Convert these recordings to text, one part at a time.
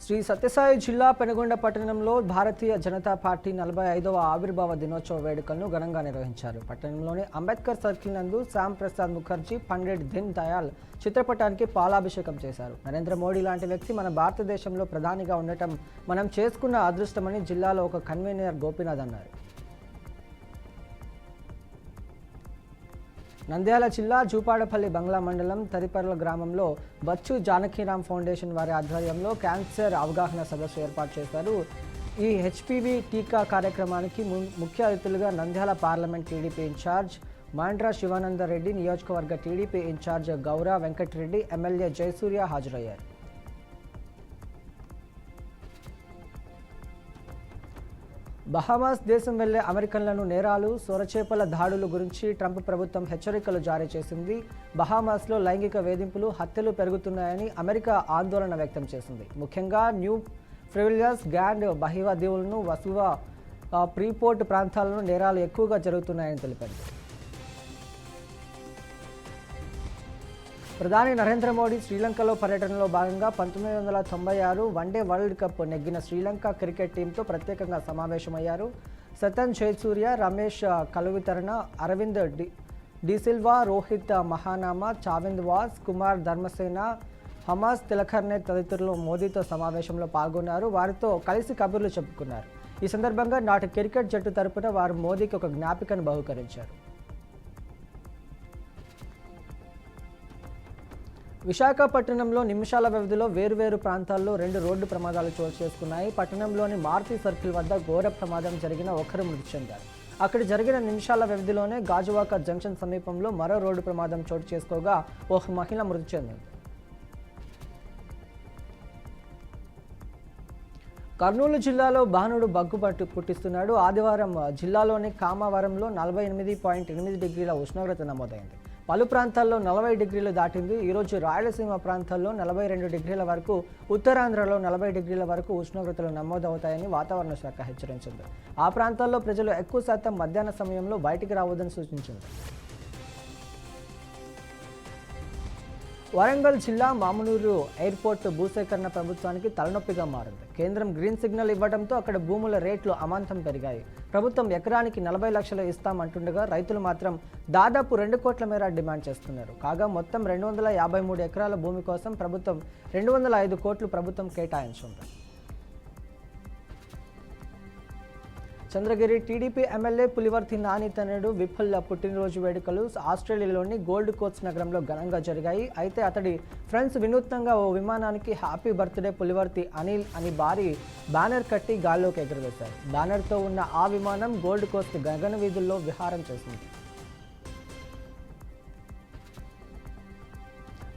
శ్రీ సత్యసాయి జిల్లా పెనుగొండ పట్టణంలో భారతీయ జనతా పార్టీ 45వ ఆవిర్భావ దినోత్సవ వేడుకలను ఘనంగా నిర్వహించారు. పట్టణంలోని అంబేద్కర్ సర్కిల్ నందు శ్యామ్ ప్రసాద్ ముఖర్జీ, పండిట్ దీన్ దయాళ్ చిత్రపటానికి పాలాభిషేకం చేశారు. నరేంద్ర మోడీ లాంటి వ్యక్తి మన భారతదేశంలో ప్రధానిగా ఉండటం మనం చేసుకున్న అదృష్టమని జిల్లాలో ఒక కన్వీనర్ గోపీనాథ్ అన్నారు. నంద్యాల జిల్లా జూపాడపల్లి బంగ్లా మండలం తరిపర్ల గ్రామంలో బచ్చు జానకీరామ్ ఫౌండేషన్ వారి ఆధ్వర్యంలో క్యాన్సర్ అవగాహన సదస్సు ఏర్పాటు చేశారు. ఈ హెచ్పివి టీకా కార్యక్రమానికి ముఖ్య అతిథులుగా Nandyal parliament TDP in charge Mandra Sivanandareddy, నియోజకవర్గ TDP in charge Gowra Venkatareddy, MLA Jayasurya హాజరయ్యారు. బహామాస్ దేశం వెళ్లే అమెరికన్లను నేరాలు, సొరచేపల దాడుల గురించి ట్రంప్ ప్రభుత్వం హెచ్చరికలు జారీ చేసింది. బహామాస్లో లైంగిక వేధింపులు, హత్యలు పెరుగుతున్నాయని అమెరికా ఆందోళన వ్యక్తం చేసింది. ముఖ్యంగా న్యూ ఫ్రెవిలియస్, గ్రాండ్ బహివా దీవులను, వసువా, ప్రీపోర్ట్ ప్రాంతాలను నేరాలు ఎక్కువగా జరుగుతున్నాయని తెలిపింది. ప్రధాని నరేంద్ర మోడీ శ్రీలంకలో పర్యటనలో భాగంగా 1996 వన్డే వరల్డ్ కప్ నెగ్గిన శ్రీలంక క్రికెట్ టీంతో ప్రత్యేకంగా సమావేశమయ్యారు. సతన్ జయసూర్య, రమేష్ కలువితరణ, అరవింద్ డిసిల్వా, రోహిత్ మహానామా, చావింద్ వాస్, కుమార్ ధర్మసేన, హమాస్ తిలకర్నే తదితరులు మోదీతో సమావేశంలో పాల్గొన్నారు. వారితో కలిసి కబుర్లు చెప్పుకున్నారు. ఈ సందర్భంగా నాటి క్రికెట్ జట్టు తరపున వారు మోదీకి ఒక జ్ఞాపికను బహుకరించారు. విశాఖపట్నంలో నిమిషాల వ్యవధిలో వేర్వేరు ప్రాంతాల్లో 2 రోడ్డు ప్రమాదాలు చోటు చేసుకున్నాయి. పట్టణంలోని మారుతి సర్కిల్ వద్ద ఘోర ప్రమాదం జరిగిన ఒకరు మృతి చెందారు. అక్కడ జరిగిన నిమిషాల వ్యవధిలోనే గాజువాక జంక్షన్ సమీపంలో మరో రోడ్డు ప్రమాదం చోటు చేసుకోగా ఒక మహిళ మృతి చెందింది. కర్నూలు జిల్లాలో బాణుడు బగ్గు పుట్టిస్తున్నాడు. ఆదివారం జిల్లాలోని కామావరంలో 48.8 డిగ్రీల ఉష్ణోగ్రత నమోదైంది. పలు ప్రాంతాల్లో 40 డిగ్రీలు దాటింది. ఈరోజు రాయలసీమ ప్రాంతాల్లో 42 డిగ్రీల వరకు, ఉత్తరాంధ్రలో 40 డిగ్రీల వరకు ఉష్ణోగ్రతలు నమోదవుతాయని వాతావరణ శాఖ హెచ్చరించింది. ఆ ప్రాంతాల్లో ప్రజలు ఎక్కువ శాతం మధ్యాహ్న సమయంలో బయటికి రావద్దని సూచించింది. వరంగల్ జిల్లా మామునూరు ఎయిర్పోర్ట్ భూసేకరణ ప్రభుత్వానికి తలనొప్పిగా మారింది. కేంద్రం గ్రీన్ సిగ్నల్ ఇవ్వడంతో అక్కడ భూముల రేట్లు అమాంతం పెరిగాయి. ప్రభుత్వం ఎకరానికి 40 లక్షలు ఇస్తామంటుండగా రైతులు మాత్రం దాదాపు 2 కోట్ల మేర డిమాండ్ చేస్తున్నారు. కాగా మొత్తం 253 ఎకరాల భూమి కోసం ప్రభుత్వం 205 కోట్లు ప్రభుత్వం కేటాయించింది. చంద్రగిరి టీడీపీ ఎమ్మెల్యే పులివర్తి నాని తనయుడు విఫుల్ పుట్టినరోజు వేడుకలు ఆస్ట్రేలియాలోని గోల్డ్ కోస్ట్ నగరంలో ఘనంగా జరిగాయి. అయితే అతడి ఫ్రెండ్స్ వినూత్నంగా ఓ విమానానికి హ్యాపీ బర్త్డే పులివర్తి అనిల్ అని భారీ బ్యానర్ కట్టి గాల్లోకి ఎగురవేశారు. బ్యానర్తో ఉన్న ఆ విమానం గోల్డ్ కోస్ట్ గగన వీధుల్లో విహారం చేసింది.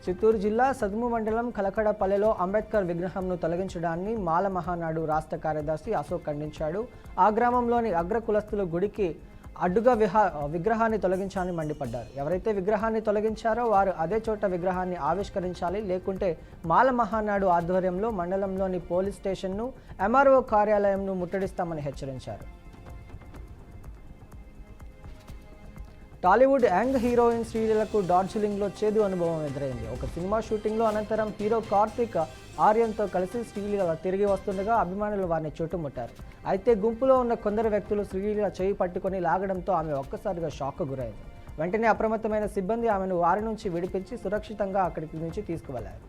చిత్తూరు జిల్లా సదుము మండలం కలకడపల్లెలో అంబేద్కర్ విగ్రహంను తొలగించడాన్ని మాల మహానాడు రాష్ట్ర కార్యదర్శి అశోక్ ఖండించాడు. ఆ గ్రామంలోని అగ్ర కులస్తులు గుడికి అడ్డుగా విగ్రహాన్ని తొలగించాలని మండిపడ్డారు. ఎవరైతే విగ్రహాన్ని తొలగించారో వారు అదే చోట విగ్రహాన్ని ఆవిష్కరించాలి, లేకుంటే మాల మహానాడు ఆధ్వర్యంలో మండలంలోని పోలీస్ స్టేషన్ను, ఎంఆర్ఓ కార్యాలయంను ముట్టడిస్తామని హెచ్చరించారు. టాలీవుడ్ యంగ్ హీరోయిన్ శ్రీలీలకు డార్జిలింగ్లో చేదు అనుభవం ఎదురైంది. ఒక సినిమా షూటింగ్లో అనంతరం హీరో కార్తిక్ ఆర్యన్తో కలిసి శ్రీలీల తిరిగి వస్తుండగా అభిమానులు వారిని చుట్టుముట్టారు. అయితే గుంపులో ఉన్న కొందరు వ్యక్తులు శ్రీలీల చేయి పట్టుకొని లాగడంతో ఆమె ఒక్కసారిగా షాక్కు గురైంది. వెంటనే అప్రమత్తమైన సిబ్బంది ఆమెను వారి నుంచి విడిపించి సురక్షితంగా అక్కడికి నుంచి తీసుకువెళ్లారు.